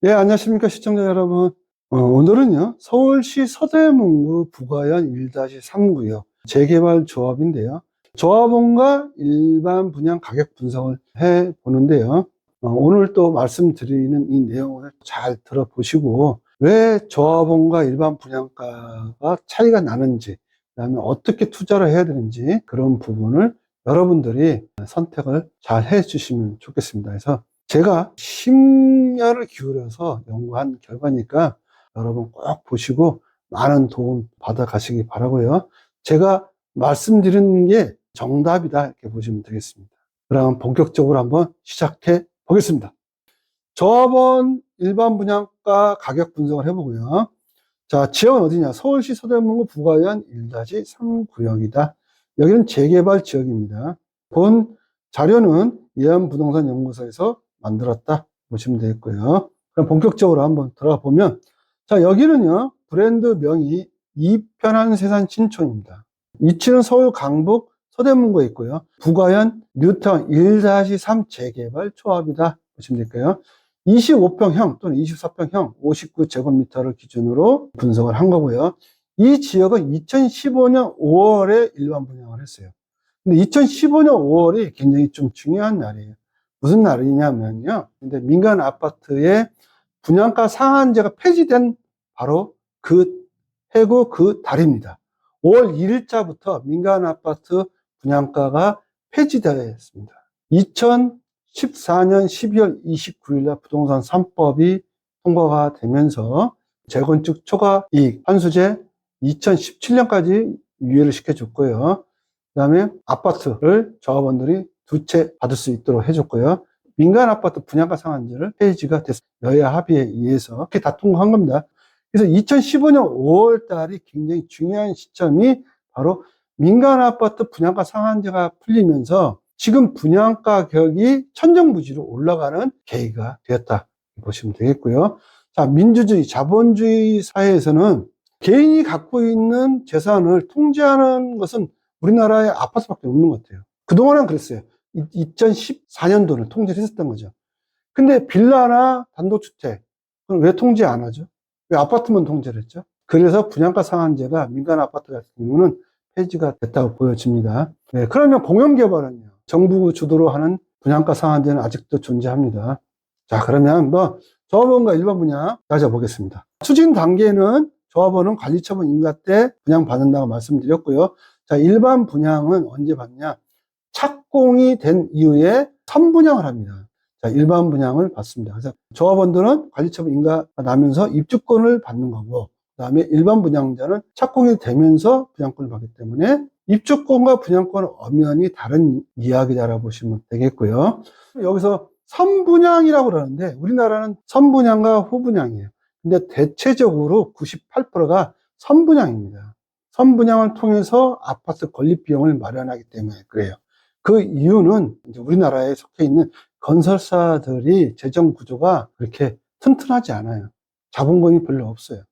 네, 안녕하십니까, 시청자 여러분. 오늘은요, 서울시 서대문구 부가현 1-3구역 재개발 조합인데요. 조합원과 일반 분양 가격 분석을 해 보는데요. 오늘 또 말씀드리는 이 내용을 잘 들어보시고, 왜 조합원과 일반 분양가가 차이가 나는지, 그다음에 어떻게 투자를 해야 되는지, 그런 부분을 여러분들이 선택을 잘 해 주시면 좋겠습니다. 그래서 제가 심혈을 기울여서 연구한 결과니까 여러분 꼭 보시고 많은 도움 받아 가시기 바라고요. 제가 말씀드리는 게 정답이다 이렇게 보시면 되겠습니다. 그럼 본격적으로 한번 시작해 보겠습니다. 조합원 일반 분양가 가격 분석을 해보고요. 자, 지역은 어디냐? 서울시 서대문구 부가현 1-3구역이다. 여기는 재개발 지역입니다. 본 자료는 예안부동산연구소에서 만들었다 보시면 되겠고요. 그럼 본격적으로 한번 들어가 보면, 자, 여기는요, 브랜드 명이 이편한 세산 신촌입니다. 위치는 서울 강북 서대문구에 있고요. 부가현 뉴타운 1-3 재개발 초합이다 보시면 될까요? 25평형 또는 24평형 59제곱미터를 기준으로 분석을 한 거고요. 이 지역은 2015년 5월에 일반 분양을 했어요. 근데 2015년 5월이 굉장히 좀 중요한 날이에요. 무슨 날이냐면요. 근데 민간 아파트의 분양가 상한제가 폐지된 바로 그 해고 그 달입니다. 5월 1일자부터 민간 아파트 분양가가 폐지되었습니다. 2014년 12월 29일 날 부동산 3법이 통과가 되면서 재건축 초과이익 환수제 2017년까지 유예를 시켜줬고요. 그 다음에 아파트를 조합원들이 두 채 받을 수 있도록 해줬고요. 민간 아파트 분양가 상한제를 폐지가 됐습니다. 여야 합의에 의해서 그렇게 다 통과한 겁니다. 그래서 2015년 5월 달이 굉장히 중요한 시점이 바로 민간 아파트 분양가 상한제가 풀리면서 지금 분양가 격이 천정부지로 올라가는 계기가 되었다 보시면 되겠고요. 자, 민주주의, 자본주의 사회에서는 개인이 갖고 있는 재산을 통제하는 것은 우리나라의 아파트밖에 없는 것 같아요. 그동안은 그랬어요. 2014년도를 통제를 했었던 거죠. 근데 빌라나 단독주택, 그럼 왜 통제 안 하죠? 왜 아파트만 통제를 했죠? 그래서 분양가 상한제가 민간 아파트 같은 경우는 폐지가 됐다고 보여집니다. 네, 그러면 공영개발은요? 정부 주도로 하는 분양가 상한제는 아직도 존재합니다. 자, 그러면 조합원과 일반 분양 따져보겠습니다. 추진 단계는 조합원은 관리처분 인가 때 분양받는다고 말씀드렸고요. 자, 일반 분양은 언제 받냐? 착공이 된 이후에 선분양을 합니다. 자, 일반 분양을 받습니다. 그래서 조합원들은 관리처분 인가가 나면서 입주권을 받는 거고, 그 다음에 일반 분양자는 착공이 되면서 분양권을 받기 때문에 입주권과 분양권은 엄연히 다른 이야기다라고 보시면 되겠고요. 여기서 선분양이라고 그러는데 우리나라는 선분양과 후분양이에요. 근데 대체적으로 98%가 선분양입니다. 선분양을 통해서 아파트 건립 비용을 마련하기 때문에 그래요. 그 이유는 이제 우리나라에 속해 있는 건설사들이 재정 구조가 그렇게 튼튼하지 않아요. 자본금이 별로 없어요.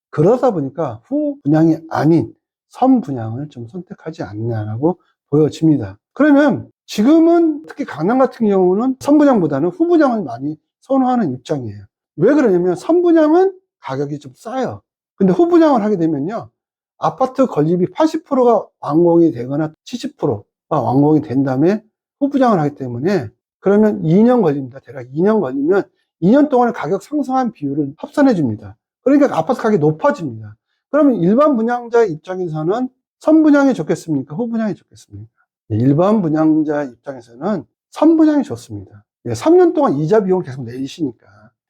그러다 보니까 후분양이 아닌 선분양을 좀 선택하지 않냐라고 보여집니다. 그러면 지금은 특히 강남 같은 경우는 선분양보다는 후분양을 많이 선호하는 입장이에요. 왜 그러냐면 선분양은 가격이 좀 싸요. 근데 후분양을 하게 되면요, 아파트 건립이 80%가 완공이 되거나 70%가 완공이 된 다음에 후분양을 하기 때문에, 그러면 2년 걸립니다. 대략 2년 걸리면 2년 동안에 가격 상승한 비율을 합산해 줍니다. 그러니까 아파트 가격이 높아집니다. 그러면 일반 분양자 입장에서는 선분양이 좋겠습니까? 후분양이 좋겠습니까? 일반 분양자 입장에서는 선분양이 좋습니다. 3년 동안 이자 비용을 계속 내시니까.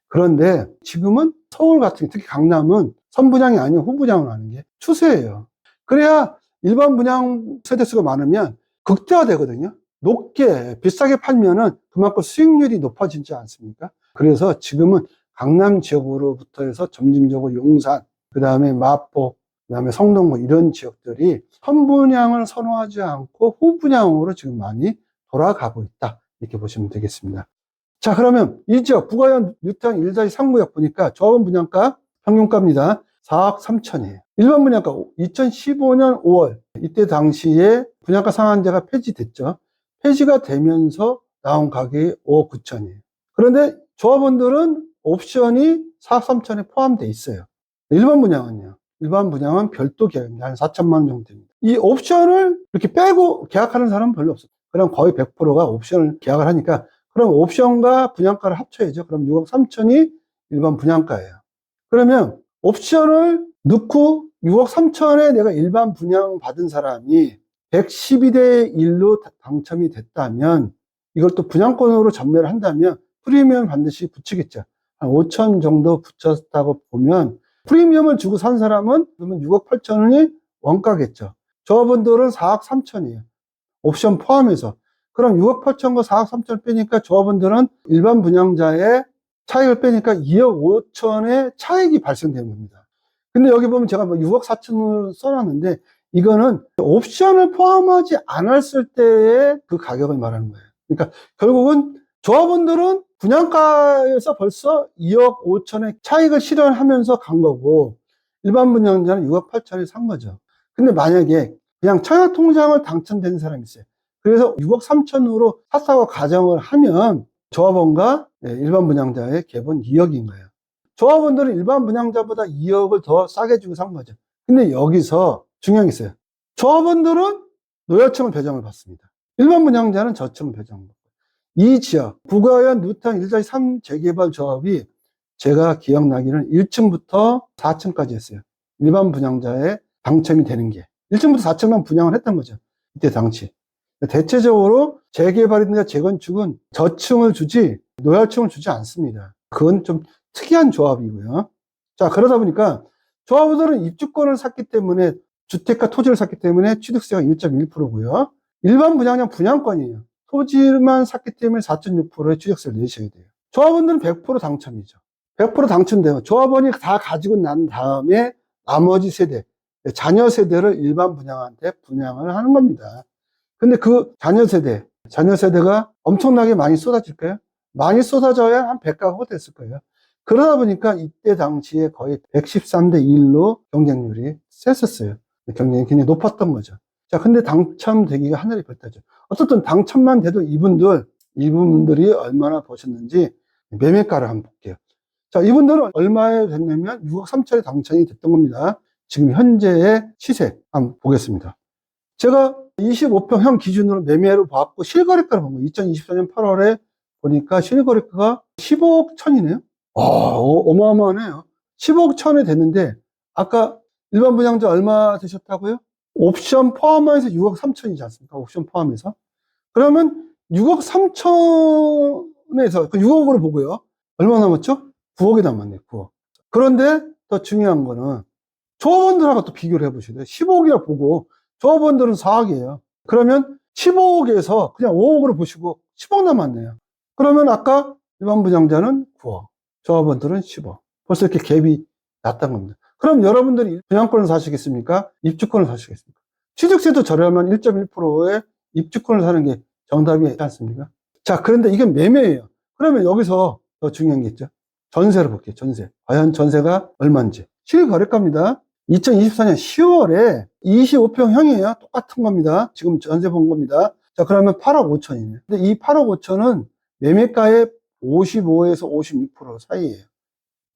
그런데 지금은 서울 같은, 특히 강남은 선분양이 아닌 후분양을 하는 게 추세예요. 그래야 일반 분양 세대수가 많으면 극대화되거든요. 높게, 비싸게 팔면은 그만큼 수익률이 높아지지 않습니까? 그래서 지금은 강남 지역으로부터 해서 점진적으로 용산, 그 다음에 마포, 그 다음에 성동구 이런 지역들이 선분양을 선호하지 않고 후분양으로 지금 많이 돌아가고 있다. 이렇게 보시면 되겠습니다. 자, 그러면 이 지역 부가현 뉴타운 1-3구역 보니까 조합원 분양가 평균가입니다. 4억 3천이에요. 일반 분양가 2015년 5월 이때 당시에 분양가 상한제가 폐지됐죠. 폐지가 되면서 나온 가격이 5억 9천이에요. 그런데 조합원들은 옵션이 4억 3천에 포함되어 있어요. 일반 분양은요. 일반 분양은 별도 계약입니다. 한 4천만 원 정도 됩니다. 이 옵션을 이렇게 빼고 계약하는 사람은 별로 없어요. 그럼 거의 100%가 옵션을 계약을 하니까, 그럼 옵션과 분양가를 합쳐야죠. 그럼 6억 3천이 일반 분양가예요. 그러면 옵션을 넣고 6억 3천에 내가 일반 분양 받은 사람이 112대 1로 당첨이 됐다면, 이걸 또 분양권으로 전매를 한다면 프리미엄 반드시 붙이겠죠. 한 5천 정도 붙였다고 보면 프리미엄을 주고 산 사람은 그러면 6억 8천이 원가겠죠. 저분들은 4억 3천이에요. 옵션 포함해서. 그럼 6억 8천과 4억 3천 빼니까 저분들은 일반 분양자의 차익을 빼니까 2억 5천의 차익이 발생되는 겁니다. 근데 여기 보면 제가 뭐 6억 4천을 써놨는데, 이거는 옵션을 포함하지 않았을 때의 그 가격을 말하는 거예요. 그러니까 결국은 조합원들은 분양가에서 벌써 2억 5천의 차익을 실현하면서 간 거고, 일반 분양자는 6억 8천에 산 거죠. 근데 만약에 그냥 청약통장을 당첨된 사람이 있어요. 그래서 6억 3천으로 샀다고 가정을 하면 조합원과 일반 분양자의 갭은 2억인 거예요. 조합원들은 일반 분양자보다 2억을 더 싸게 주고 산 거죠. 근데 여기서 중요한 게 있어요. 조합원들은 노후층을 배정을 받습니다. 일반 분양자는 저층을 배정을 받고. 이 지역, 부가현 누탕 1-3 재개발 조합이 제가 기억나기는 1층부터 4층까지 했어요. 일반 분양자에 당첨이 되는 게. 1층부터 4층만 분양을 했던 거죠. 이때 당시. 대체적으로 재개발이나 재건축은 저층을 주지 노후층을 주지 않습니다. 그건 좀 특이한 조합이고요. 자, 그러다 보니까 조합원들은 입주권을 샀기 때문에, 주택과 토지를 샀기 때문에 취득세가 1.1%고요. 일반 분양자는 분양권이에요. 토지만 샀기 때문에 4.6%의 취득세를 내셔야 돼요. 조합원들은 100% 당첨이죠. 100% 당첨돼요. 조합원이 다 가지고 난 다음에 나머지 세대, 자녀 세대를 일반 분양한테 분양을 하는 겁니다. 근데 그 자녀 세대가 엄청나게 많이 쏟아질까요? 많이 쏟아져야 한 100가구가 됐을 거예요. 그러다 보니까 이때 당시에 거의 113대 1로 경쟁률이 셌었어요. 경쟁이 굉장히 높았던 거죠. 자, 근데 당첨되기가 하늘의 별따죠. 어쨌든 당첨만 돼도 이분들이 얼마나 버셨는지 매매가를 한번 볼게요. 자, 이분들은 얼마에 됐냐면 6억 3천에 당첨이 됐던 겁니다. 지금 현재의 시세 한번 보겠습니다. 제가 25평형 기준으로 매매를 봤고 실거래가를 본 거예요. 2024년 8월에 보니까 실거래가가 15억 천이네요. 어마어마하네요. 15억 천에 됐는데, 아까 일반 분양자 얼마 되셨다고요? 옵션 포함해서 6억 3천이지 않습니까? 옵션 포함해서. 그러면 6억 3천에서 그 6억으로 보고요. 얼마 남았죠? 9억이 남았네요. 9억. 그런데 더 중요한 거는 조합원들하고 또 비교를 해보셔야 돼요. 15억이라 보고 조합원들은 4억이에요. 그러면 15억에서 그냥 5억으로 보시고 10억 남았네요. 그러면 아까 일반 분양자는 9억, 조합원들은 10억. 벌써 이렇게 갭이 났다는 겁니다. 그럼 여러분들이 분양권을 사시겠습니까? 입주권을 사시겠습니까? 취득세도 저렴한 1.1%의 입주권을 사는 게 정답이 있지 않습니까? 자, 그런데 이건 매매예요. 그러면 여기서 더 중요한 게 있죠. 전세를 볼게요. 전세. 과연 전세가 얼마인지. 실거래가입니다. 2024년 10월에 25평형이에요. 똑같은 겁니다. 지금 전세 본 겁니다. 자, 그러면 8억 5천이네요. 근데 이 8억 5천은 매매가의 55에서 56% 사이에요.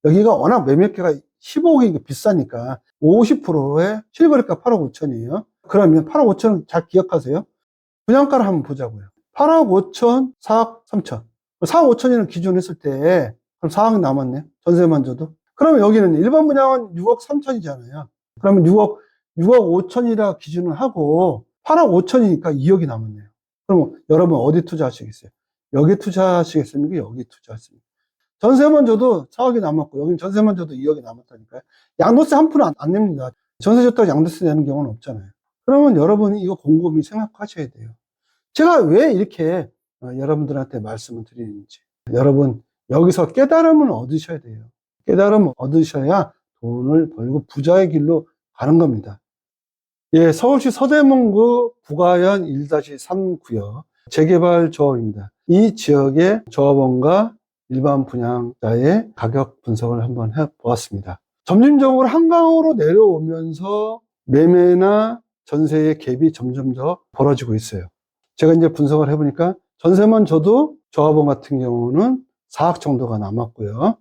여기가 워낙 매매가가 15억이 비싸니까 50%의 실거래가 8억 5천이에요. 그러면 8억 5천은 잘 기억하세요. 분양가를 한번 보자고요. 8억 5천, 4억 3천. 4억 5천이라는 기준을 했을 때 그럼 4억 남았네. 전세만 줘도. 그러면 여기는 일반 분양은 6억 3천이잖아요. 그러면 6억 5천이라 기준을 하고 8억 5천이니까 2억이 남았네요. 그럼 여러분 어디 투자하시겠어요? 여기 투자하시겠습니까? 여기 투자하십니까? 전세만 줘도 4억이 남았고 여기는 전세만 줘도 2억이 남았다니까요. 양도세 1% 안 냅니다. 전세 줬다고 양도세 내는 경우는 없잖아요. 그러면 여러분이 이거 곰곰이 생각하셔야 돼요. 제가 왜 이렇게 여러분들한테 말씀을 드리는지. 여러분 여기서 깨달음을 얻으셔야 돼요. 깨달음을 얻으셔야 돈을 벌고 부자의 길로 가는 겁니다. 예, 서울시 서대문구 부가현 1-3 구역 재개발 조합입니다. 이 지역의 조합원과 일반 분양자의 가격 분석을 한번 해보았습니다. 점진적으로 한강으로 내려오면서 매매나 전세의 갭이 점점 더 벌어지고 있어요. 제가 이제 분석을 해보니까 전세만 줘도 조합원 같은 경우는 4억 정도가 남았고요.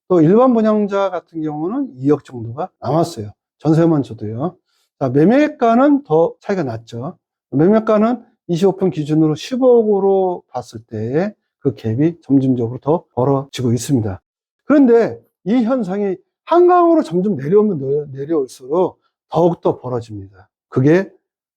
또 일반 분양자 같은 경우는 2억 정도가 남았어요. 전세만 줘도요. 자, 매매가는 더 차이가 났죠. 매매가는 25평 기준으로 10억으로 봤을 때 그 갭이 점진적으로 더 벌어지고 있습니다. 그런데 이 현상이 한강으로 점점 내려오면 내려올수록 더욱더 벌어집니다. 그게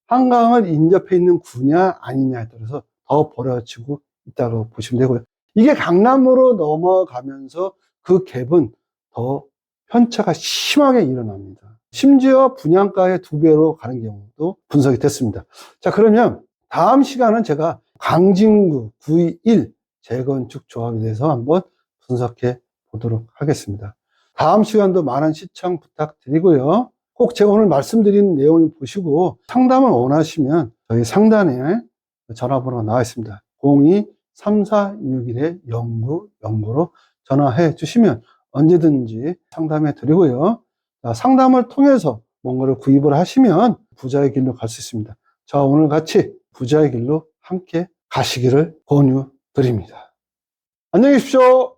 한강을 인접해 있는 구냐 아니냐에 따라서 더 벌어지고 있다고 보시면 되고요. 이게 강남으로 넘어가면서 그 갭은 더 편차가 심하게 일어납니다. 심지어 분양가의 2배로 가는 경우도 분석이 됐습니다. 자, 그러면 다음 시간은 제가 강진구 921 재건축 조합에 대해서 한번 분석해 보도록 하겠습니다. 다음 시간도 많은 시청 부탁드리고요. 꼭 제가 오늘 말씀드린 내용을 보시고 상담을 원하시면 저희 상단에 전화번호가 나와 있습니다. 02-3461-0909로 전화해 주시면 언제든지 상담해 드리고요. 상담을 통해서 뭔가를 구입을 하시면 부자의 길로 갈 수 있습니다. 자, 오늘 같이 부자의 길로 함께 가시기를 권유드립니다. 안녕히 계십시오.